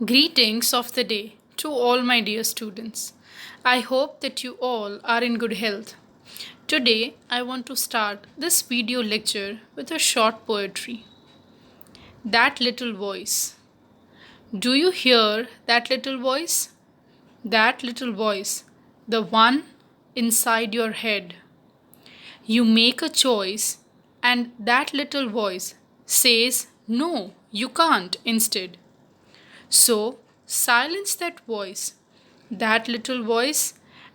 Greetings of the day to all my dear students. I hope that you all are in good health. Today I want to start this video lecture with a short poetry. That little voice. Do you hear that little voice? That little voice, the one inside your head. You make a choice, and that little voice says, "No, you can't," instead. So, silence that little voice,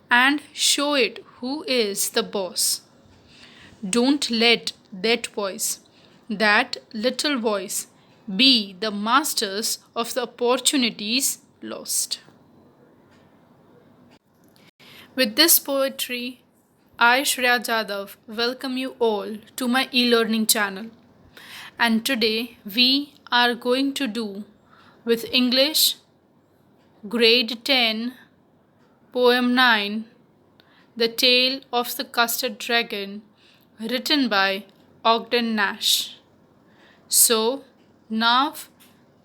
and show it who is the boss. Don't let that little voice, be the masters of the opportunities lost. With this poetry, I, Shreya Jadhav, welcome you all to my e-learning channel. And today we are going to do with English Grade 10, Poem 9, The Tale of the Custard Dragon, written by Ogden Nash. So, now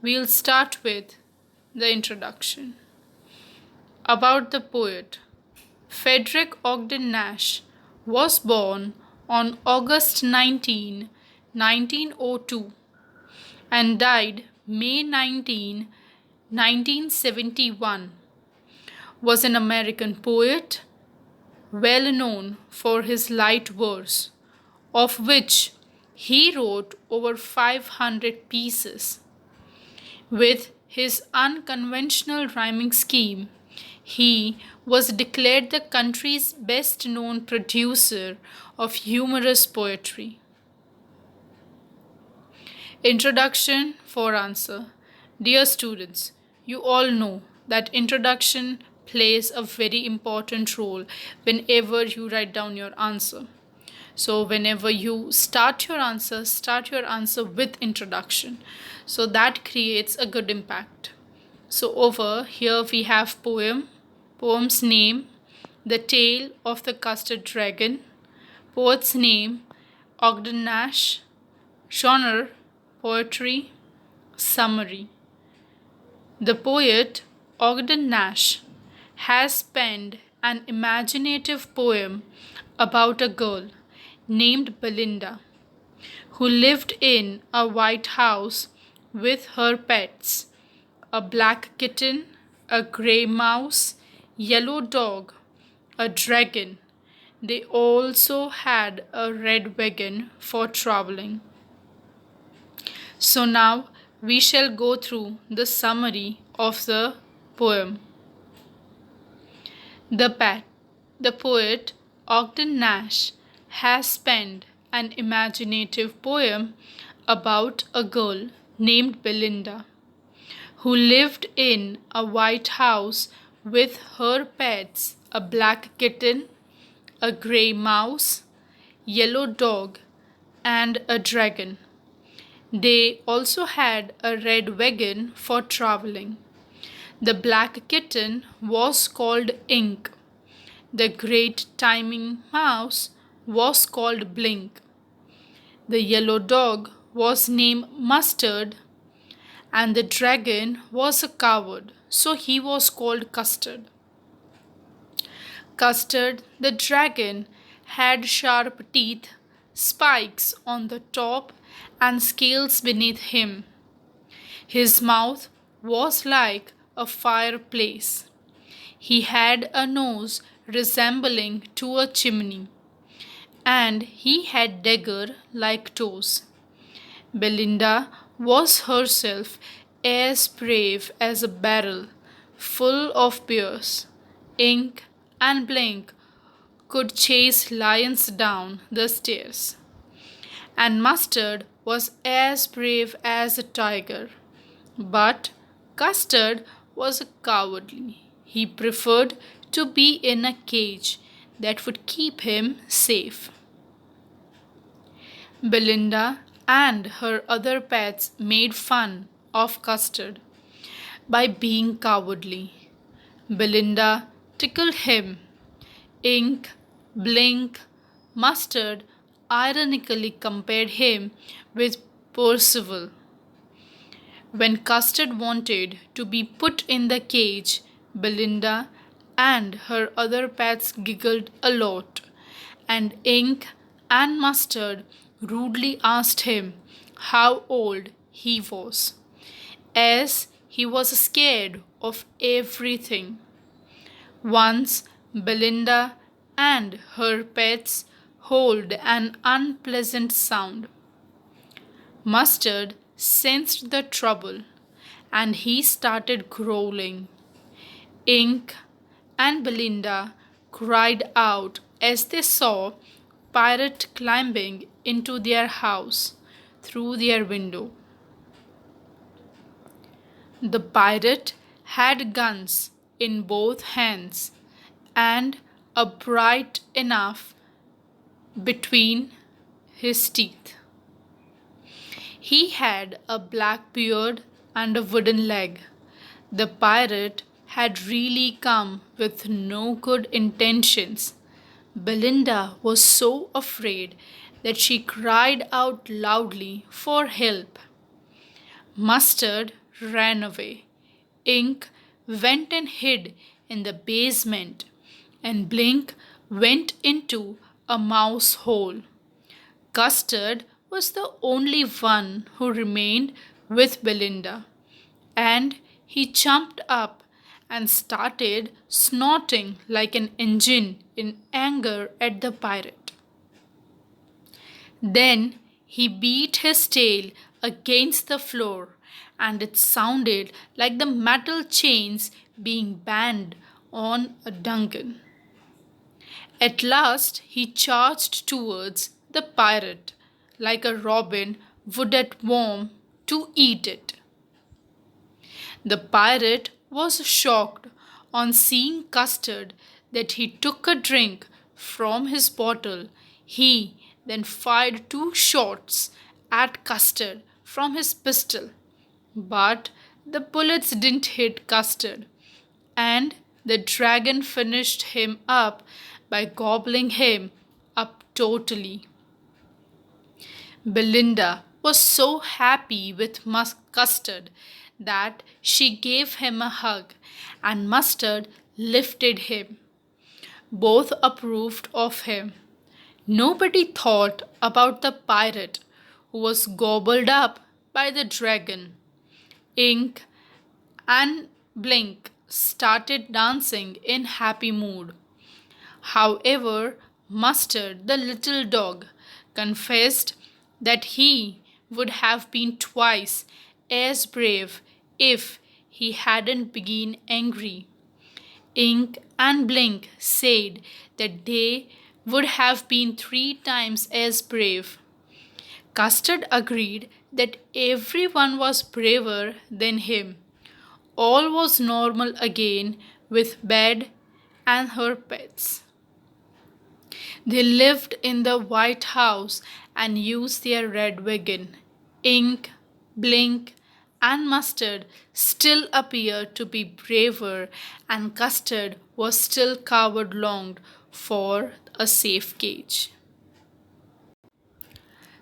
we'll start with the introduction. About the poet. Frederick Ogden Nash was born on August 19, 1902, and died May 19, 1971, was an American poet, well known for his light verse, of which he wrote over 500 pieces. With his unconventional rhyming scheme, he was declared the country's best known producer of humorous poetry. Introduction for answer. Dear students, you all know that introduction plays a very important role whenever you write down your answer. So whenever you start your answer with introduction. So that creates a good impact. So over here we have poem's name, The Tale of the Custard Dragon, poet's name, Ogden Nash, genre, poetry, summary. The poet Ogden Nash has penned an imaginative poem about a girl named Belinda who lived in a white house with her pets, a black kitten, a gray mouse, yellow dog, a dragon. They also had a red wagon for traveling. So now we shall go through the summary of the poem. The poet Ogden Nash has penned an imaginative poem about a girl named Belinda who lived in a white house with her pets, a black kitten, a gray mouse, yellow dog, and a dragon. They also had a red wagon for traveling. The black kitten was called Ink. The great timing mouse was called Blink. The yellow dog was named Mustard, and the dragon was a coward, so he was called Custard. Custard, the dragon, had sharp teeth, spikes on the top, and scales beneath him. His mouth was like a fireplace. He had a nose resembling to a chimney, and he had dagger-like toes. Belinda was herself as brave as a barrel full of beers. Ink and Blink could chase lions down the stairs, and Mustard was as brave as a tiger. But Custard was cowardly. He preferred to be in a cage that would keep him safe. Belinda and her other pets made fun of Custard by being cowardly. Belinda tickled him. Ink, Blink, Mustard ironically compared him with Percival. When Custard wanted to be put in the cage, Belinda and her other pets giggled a lot, and Ink and Mustard rudely asked him how old he was, as he was scared of everything. Once Belinda and her pets heard an unpleasant sound. Mustard sensed the trouble and he started growling. Ink and Belinda cried out as they saw Pirate climbing into their house through their window. The pirate had guns in both hands and a bright enough between his teeth. He had a black beard and a wooden leg. The pirate had really come with no good intentions. Belinda was so afraid that she cried out loudly for help. Mustard ran away. Ink went and hid in the basement, and Blink went into a mouse hole. Custard was the only one who remained with Belinda, and he jumped up and started snorting like an engine in anger at the pirate. Then he beat his tail against the floor, and it sounded like the metal chains being banged on a dungeon. At last he charged towards the pirate like a robin would at worm to eat it. The pirate was shocked on seeing Custard that he took a drink from his bottle. He then fired 2 shots at Custard from his pistol, but the bullets didn't hit Custard, and the dragon finished him up by gobbling him up totally. Belinda was so happy with Custard that she gave him a hug, and Mustard lifted him. Both approved of him. Nobody thought about the pirate who was gobbled up by the dragon. Ink and Blink started dancing in happy mood. However, Mustard, the little dog, confessed that he would have been twice as brave if he hadn't been angry. Ink and Blink said that they would have been 3 times as brave. Custard agreed that everyone was braver than him. All was normal again with Bed and her pets. They lived in the White House and used their red wagon. Ink, Blink, and Mustard still appeared to be braver, and Custard was still cowered long for a safe cage.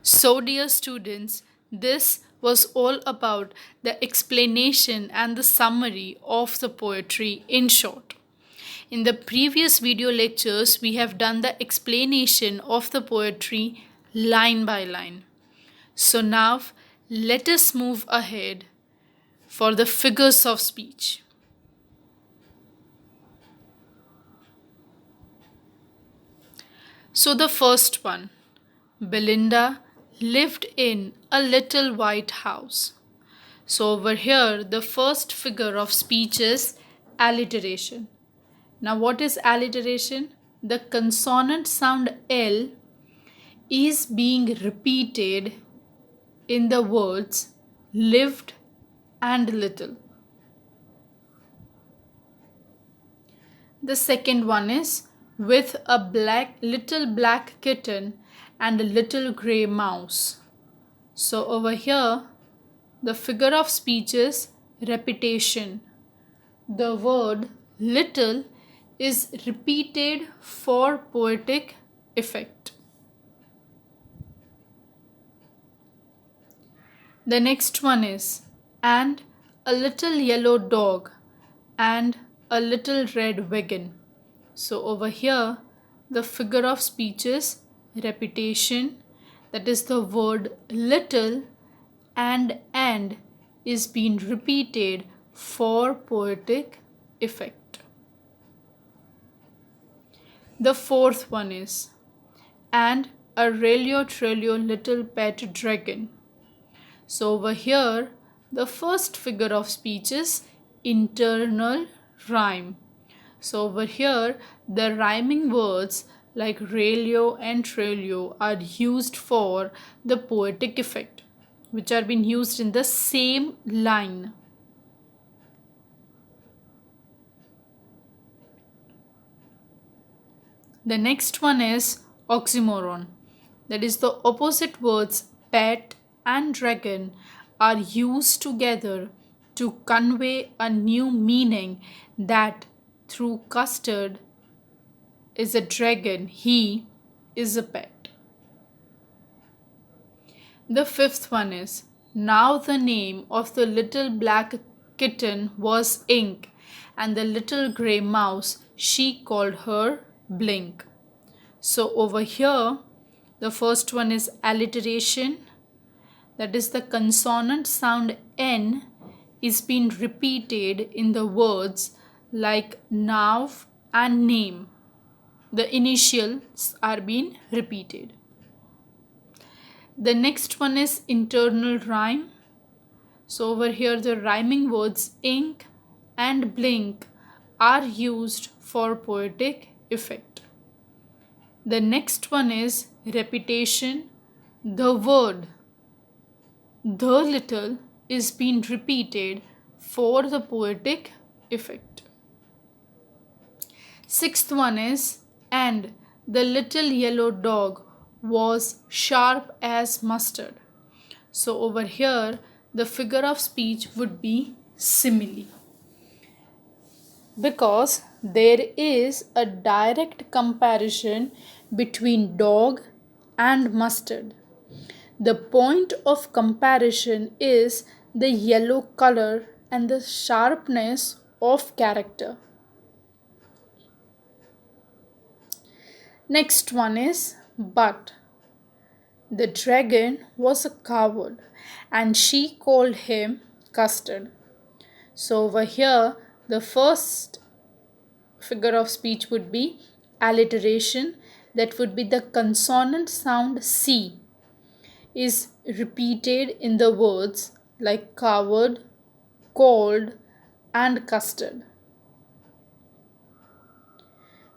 So, dear students, this was all about the explanation and the summary of the poetry in short. In the previous video lectures, we have done the explanation of the poetry line by line. So now, let us move ahead for the figures of speech. So the first one, Belinda lived in a little white house. So over here, the first figure of speech is alliteration. Now what is alliteration? The consonant sound L is being repeated in the words lived and little. The second one is with a little black kitten and a little grey mouse. So over here, the figure of speech is repetition. The word little is repeated for poetic effect. The next one is and a little yellow dog and a little red wagon. So over here, the figure of speech is repetition, that is the word little and is being repeated for poetic effect. The fourth one is and a trello little pet dragon. So over here, the first figure of speech is internal rhyme. So over here, the rhyming words like relio and trello are used for the poetic effect, which are being used in the same line. The next one is oxymoron. That is, the opposite words pet and dragon are used together to convey a new meaning, that through Custard is a dragon, he is a pet. The fifth one is now the name of the little black kitten was Ink, and the little grey mouse she called her Blink. So over here, the first one is alliteration, that is the consonant sound N is being repeated in the words like now and name. The initials are being repeated. The next one is internal rhyme. So over here, the rhyming words ink and blink are used for poetic effect. The next one is repetition. The word the little is being repeated for the poetic effect. Sixth one is and the little yellow dog was sharp as mustard. So over here, the figure of speech would be simile, because there is a direct comparison between dog and mustard. The point of comparison is the yellow color and the sharpness of character. Next one is but. The dragon was a coward and she called him Custard. So over here, the first figure of speech would be alliteration, that would be the consonant sound C is repeated in the words like coward, called, and custard.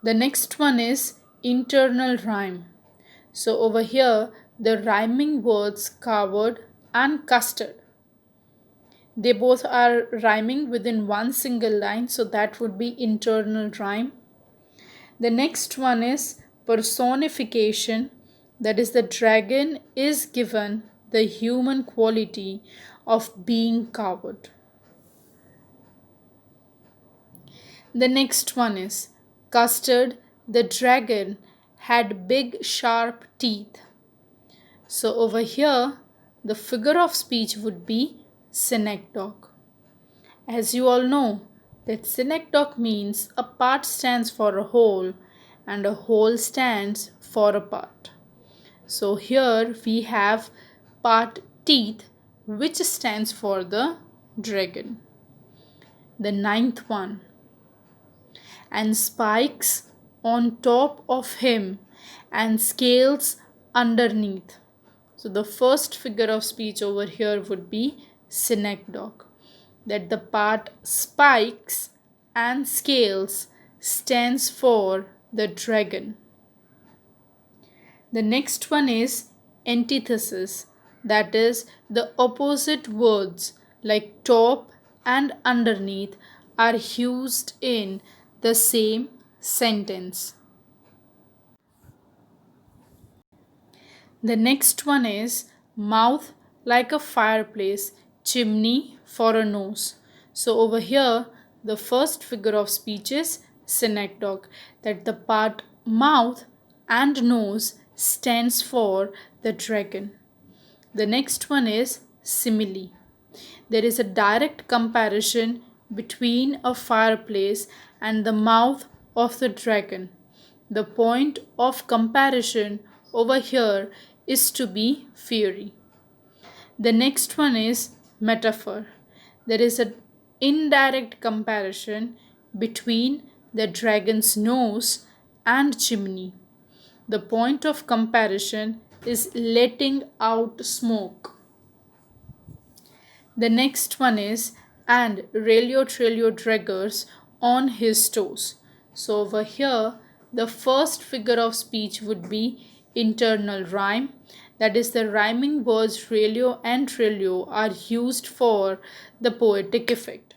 The next one is internal rhyme. So over here, the rhyming words coward and custard, they both are rhyming within one single line, so that would be internal rhyme. The next one is personification, that is the dragon is given the human quality of being coward. The next one is Custard. The dragon had big sharp teeth. So over here, the figure of speech would be synecdoche. As you all know, that synecdoche means a part stands for a whole and a whole stands for a part. So here we have part teeth, which stands for the dragon. The ninth one, and spikes on top of him and scales underneath. So the first figure of speech over here would be synecdoche, that the part spikes and scales stands for the dragon. The next one is antithesis, that is the opposite words like top and underneath are used in the same sentence. The next one is mouth like a fireplace, chimney for a nose. So over here, the first figure of speech is synecdoche, that the part mouth and nose stands for the dragon. The next one is simile, There is a direct comparison between a fireplace and the mouth of the dragon. The point of comparison over here is to be fury. The next one is metaphor. There is an indirect comparison between the dragon's nose and chimney. The point of comparison is letting out smoke. The next one is and Relio Trelio draggers on his toes. So over here, the first figure of speech would be internal rhyme. That is, the rhyming words Relio and Trelio are used for the poetic effect.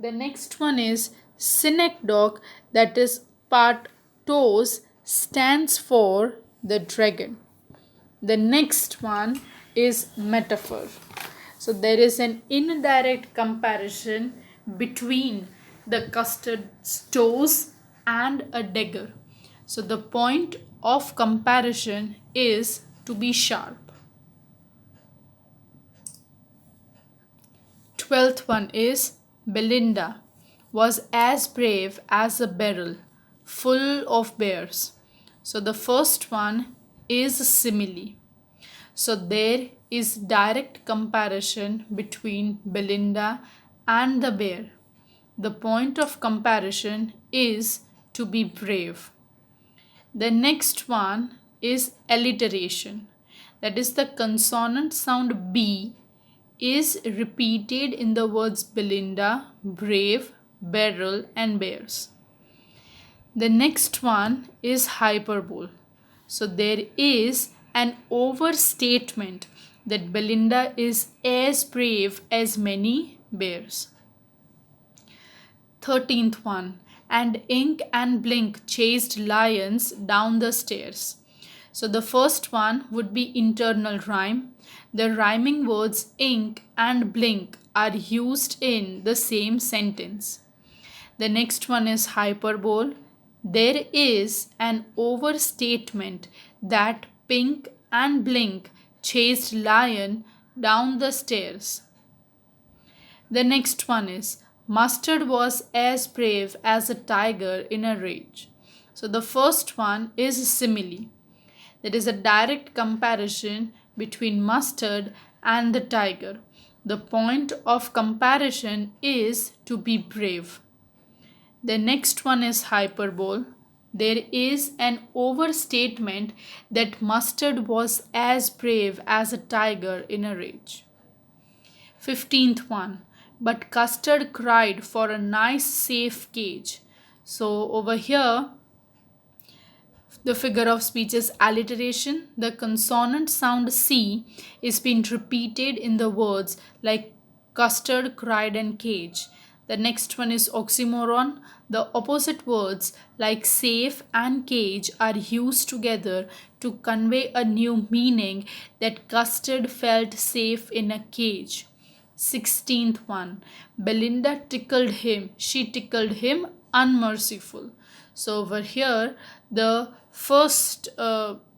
The next one is synecdoche, that is part toes stands for the dragon. The next one is metaphor. So there is an indirect comparison between the custard's toes and a dagger. So the point of comparison is to be sharp. 12th one is Belinda was as brave as a barrel full of bears. So the first one is simile. So there is direct comparison between Belinda and the bear. The point of comparison is to be brave. The next one is alliteration. That is, the consonant sound B is repeated in the words Belinda, brave, barrel and bears. The next one is hyperbole. So there is an overstatement that Belinda is as brave as many bears. 13th one, and ink and blink chased lions down the stairs. So the first one would be internal rhyme. The rhyming words ink and blink are used in the same sentence. The next one is hyperbole. There is an overstatement that pink and blink chased lion down the stairs. The next one is Mustard was as brave as a tiger in a rage. So the first one is simile. That is a direct comparison between mustard and the tiger. The point of comparison is to be brave. The next one is hyperbole. There is an overstatement that Mustard was as brave as a tiger in a rage. 15th one, but Custard cried for a nice safe cage. So over here, the figure of speech is alliteration. The consonant sound C is being repeated in the words like Custard, cried and cage. The next one is oxymoron. The opposite words like safe and cage are used together to convey a new meaning, that Custard felt safe in a cage. 16th one, Belinda tickled him. She tickled him unmerciful. So over here, the first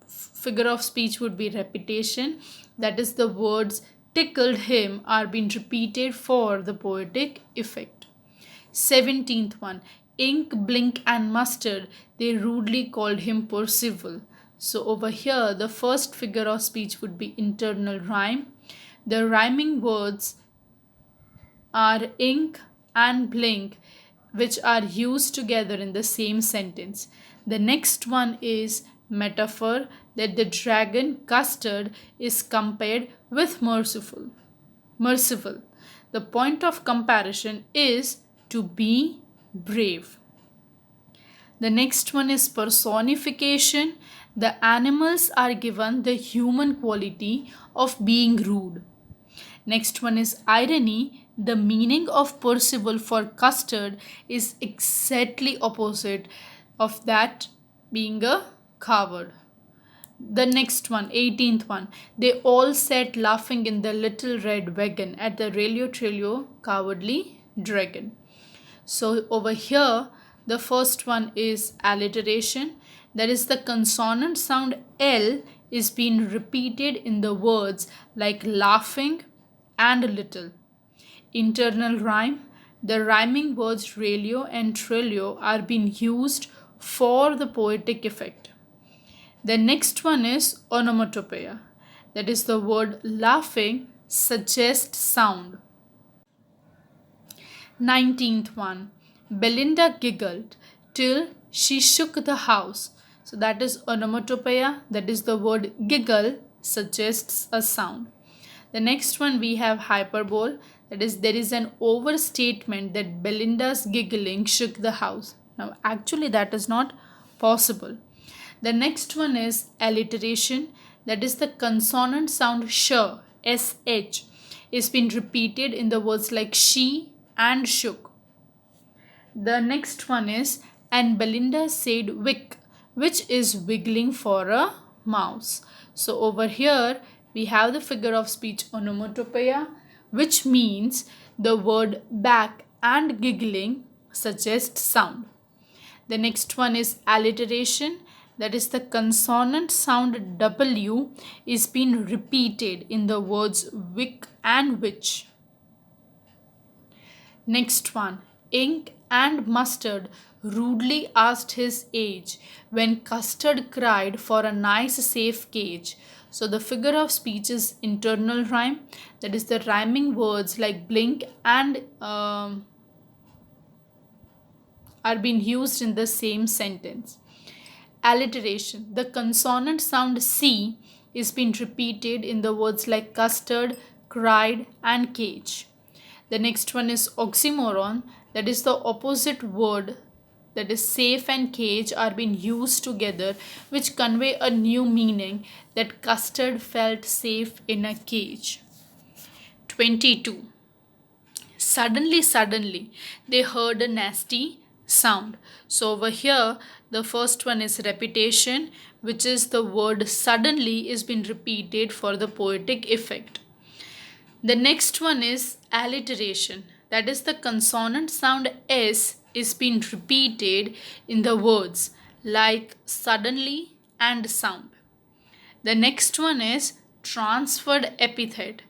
figure of speech would be repetition. That is, the words tickled him are being repeated for the poetic effect. 17th one, ink, blink and mustard, they rudely called him Percival. So over here, the first figure of speech would be internal rhyme. The rhyming words are ink and blink, which are used together in the same sentence. The next one is metaphor, that the dragon Custard is compared with merciful. The point of comparison is to be brave. The next one is personification. The animals are given the human quality of being rude. Next one is irony. The meaning of Percival for Custard is exactly opposite of that being a coward. The next one, 18th one, they all sat laughing in the little red wagon at the Relio Trelio cowardly dragon. So over here, the first one is alliteration. That is, the consonant sound L is being repeated in the words like laughing and little. internal rhyme. The rhyming words relio and trilio are being used for the poetic effect. The next one is onomatopoeia. That is the word laughing suggests sound. 19th one. Belinda giggled till she shook the house. So that is onomatopoeia. That is the word giggle suggests a sound. The next one we have hyperbole. That is, there is an overstatement that Belinda's giggling shook the house. Now actually that is not possible. The next one is alliteration. That is, the consonant sound sh, sh, is being repeated in the words like she and shook. The next one is, and Belinda said wick, which is wiggling for a mouse. So over here we have the figure of speech onomatopoeia, which means the word back and giggling suggest sound. The next one is alliteration. That is, the consonant sound W is being repeated in the words wick and which. Next one, ink and mustard rudely asked his age when Custard cried for a nice safe cage. So the figure of speech is internal rhyme. That is, the rhyming words like blink and are being used in the same sentence. Alliteration. The consonant sound C is being repeated in the words like custard, cried and cage. The next one is oxymoron. That is, the opposite word, that is safe and cage, are being used together, which convey a new meaning, that Custard felt safe in a cage. 22. Suddenly, they heard a nasty sound. So over here, the first one is repetition, which is the word suddenly is being repeated for the poetic effect. The next one is alliteration. That is, the consonant sound S is being repeated in the words like suddenly and sound. The next one is transferred epithet.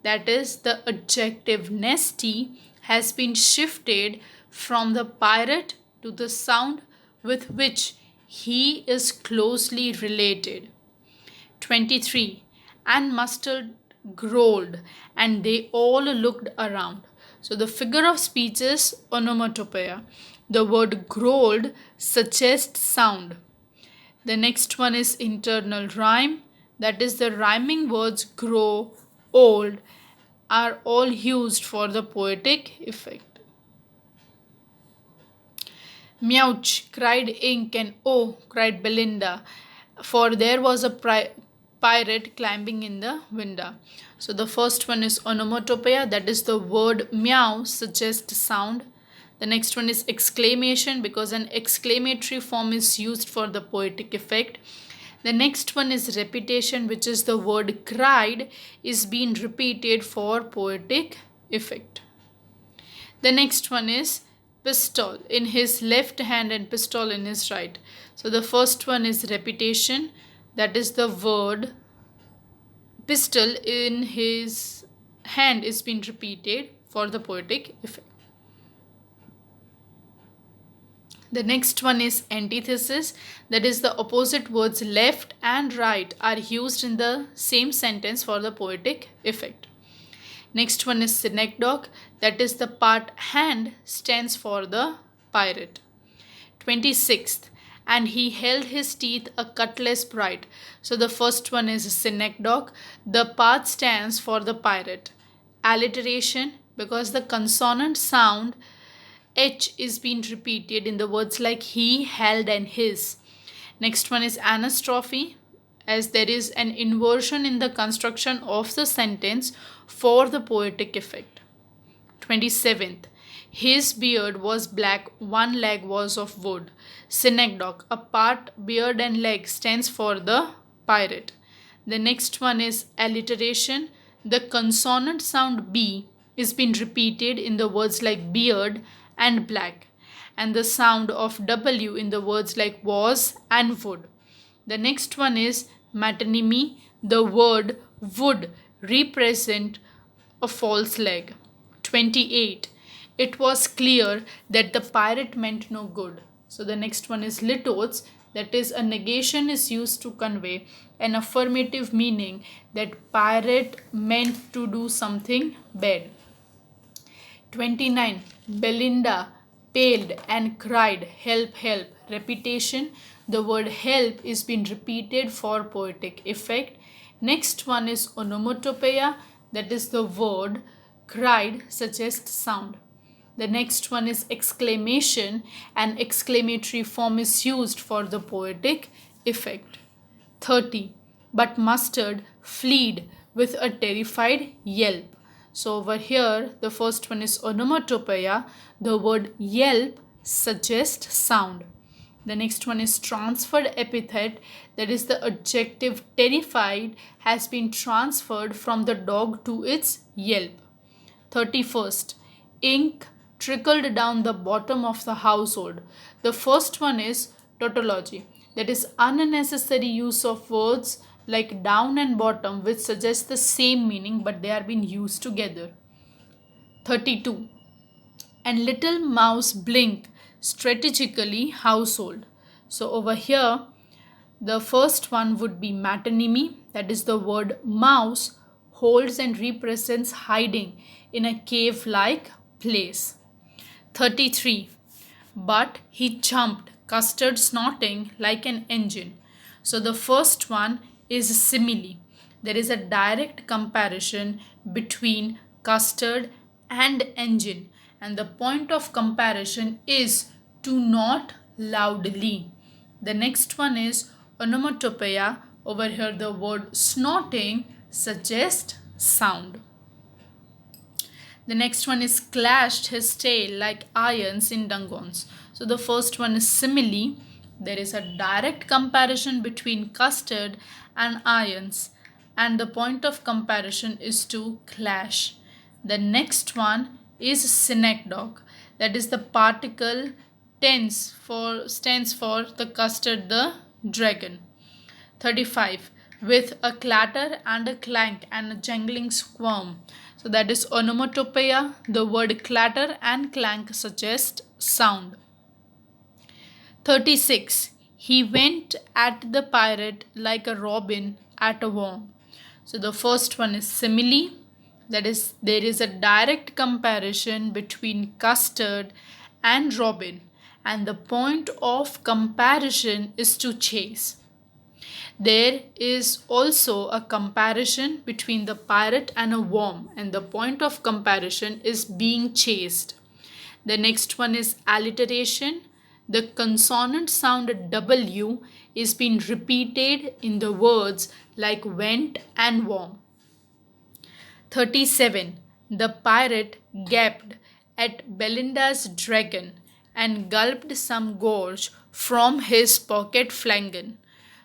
That is, the adjective nasty has been shifted from the pirate to the sound with which he is closely related. 23. And Mustard growled, and they all looked around. So the figure of speech is onomatopoeia. The word growled suggests sound. The next one is internal rhyme. That is, the rhyming words grow, old are all used for the poetic effect. Mouch, cried Ink, and oh, cried Belinda, for there was a pirate climbing in the window. So the first one is onomatopoeia. That is, the word meow suggests sound. The next one is exclamation, because an exclamatory form is used for the poetic effect. The next one is repetition, which is the word cried is being repeated for poetic effect. The next one is pistol in his left hand and pistol in his right. So the first one is repetition. That is, the word pistol in his hand is being repeated for the poetic effect. The next one is antithesis. That is, the opposite words left and right are used in the same sentence for the poetic effect. Next one is synecdoche. That is, the part hand stands for the pirate. 26th. And he held his teeth a cutlass bright. So the first one is synecdoche. The part stands for the pirate. Alliteration, because the consonant sound H is being repeated in the words like he, held and his. Next one is anastrophe, as there is an inversion in the construction of the sentence for the poetic effect. 27th. His beard was black, one leg was of wood. Synecdoche, a part, beard and leg stands for the pirate. The next one is alliteration. The consonant sound B is being repeated in the words like beard and black, and the sound of W in the words like was and would. The next one is metonymy. The word would represent a false leg. 28. It was clear that the pirate meant no good. So the next one is litotes, that is a negation is used to convey an affirmative meaning that pirate meant to do something bad. 29. Belinda paled and cried, help, help. Repetition. The word help is being repeated for poetic effect. Next one is onomatopoeia, that is the word cried suggests sound. The next one is exclamation. An exclamatory form is used for the poetic effect. 30. But Mustard fled with a terrified yelp. So over here, the first one is onomatopoeia. The word yelp suggests sound. The next one is transferred epithet, that is the adjective terrified has been transferred from the dog to its yelp. 31st, ink trickled down the bottom of the household. The first one is tautology, that is unnecessary use of words like down and bottom which suggest the same meaning but they are being used together. 32. And little mouse blink strategically household. So over here the first one would be metonymy, that is the word mouse holds and represents hiding in a cave like place. 33. But he jumped, Custard snorting like an engine. So the first one is simile. There is a direct comparison between Custard and engine, and the point of comparison is to not loudly. The next one is onomatopoeia. Over here the word snorting suggests sound. The next one is clashed his tail like irons in dungons. So the first one is simile. There is a direct comparison between Custard and irons, and the point of comparison is to clash. The next one is synecdoche. That is the particle stands for the Custard the dragon. 35. With a clatter and a clank and a jangling squirm. So that is onomatopoeia. The word clatter and clank suggest sound. 36. He went at the pirate like a robin at a worm. So the first one is simile. That is, there is a direct comparison between Custard and robin, and the point of comparison is to chase. There is also a comparison between the pirate and a worm, and the point of comparison is being chased. The next one is alliteration. The consonant sound W is being repeated in the words like went and worm. 37. The pirate gaped at Belinda's dragon and gulped some gorge from his pocket flagon.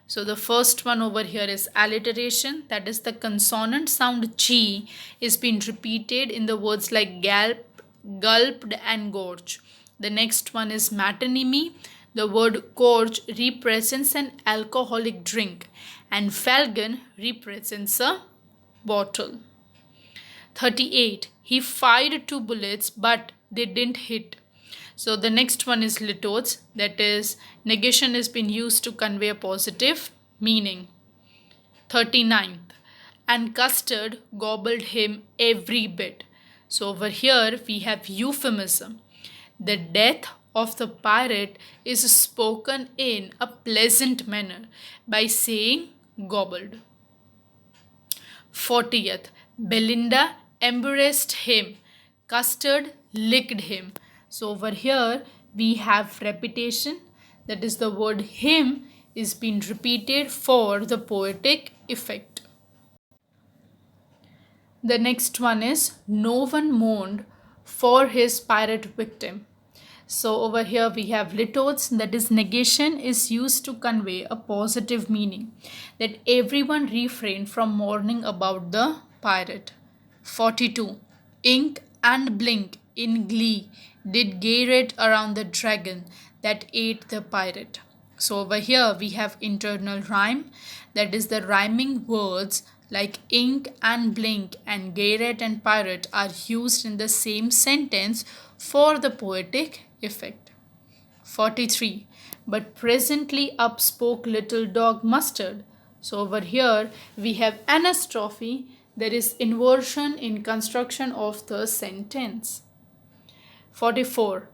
So the first one over here is alliteration, that is the consonant sound G is being repeated in the words like gulped and gorge. The next one is metonymy. The word gorge represents an alcoholic drink and flagon represents a bottle. 38. He fired 2 bullets but they didn't hit. So the next one is litotes, that is negation has been used to convey a positive meaning. 39th. And Custard gobbled him every bit. So over here we have euphemism. The death of the pirate is spoken in a pleasant manner by saying gobbled. 40th. Belinda embraced him. Custard licked him. So over here we have repetition, that is the word him is being repeated for the poetic effect. The next one is no one mourned for his pirate victim. So over here we have litotes, that is negation is used to convey a positive meaning, that everyone refrained from mourning about the pirate. 42. Ink and blink in glee did gyrate around the dragon that ate the pirate. So over here we have internal rhyme, that is the rhyming words Like ink and blink and garret and pirate are used in the same sentence for the poetic effect. 43. But presently up spoke little dog Mustard. So over here we have anastrophe, there is inversion in construction of the sentence. 44.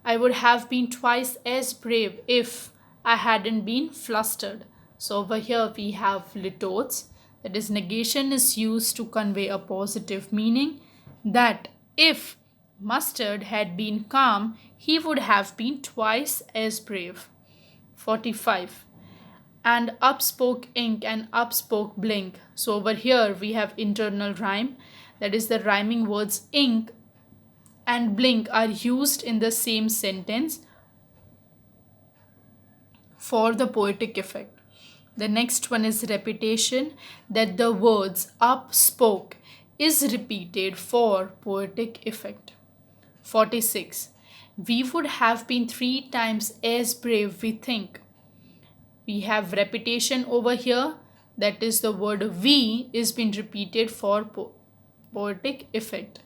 I would have been twice as brave if I hadn't been flustered. So over here we have litotes, that is negation is used to convey a positive meaning, that if Mustard had been calm, he would have been twice as brave. 45. And up spoke ink and up spoke blink. So over here we have internal rhyme, that is the rhyming words ink and blink are used in the same sentence for the poetic effect. The next one is repetition, that the words up spoke is repeated for poetic effect. 46. We would have been 3 times as brave, we think. We have repetition over here, that is the word we is being repeated for poetic effect.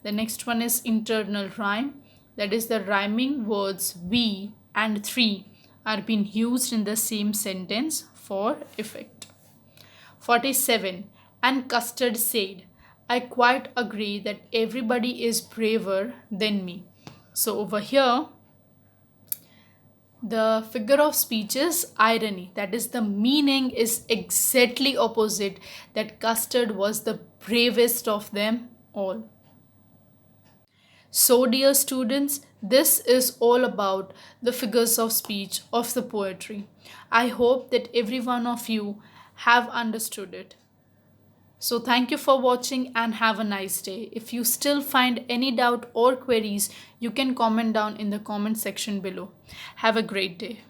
The next one is internal rhyme, that is the rhyming words we and 3 are being used in the same sentence for effect. 47. And Custard said, I quite agree that everybody is braver than me. So over here the figure of speech is irony, that is the meaning is exactly opposite, that Custard was the bravest of them all. So dear students, this is all about the figures of speech of the poetry. I hope that every one of you have understood it. So thank you for watching and have a nice day. If you still find any doubt or queries, you can comment down in the comment section below. Have a great day.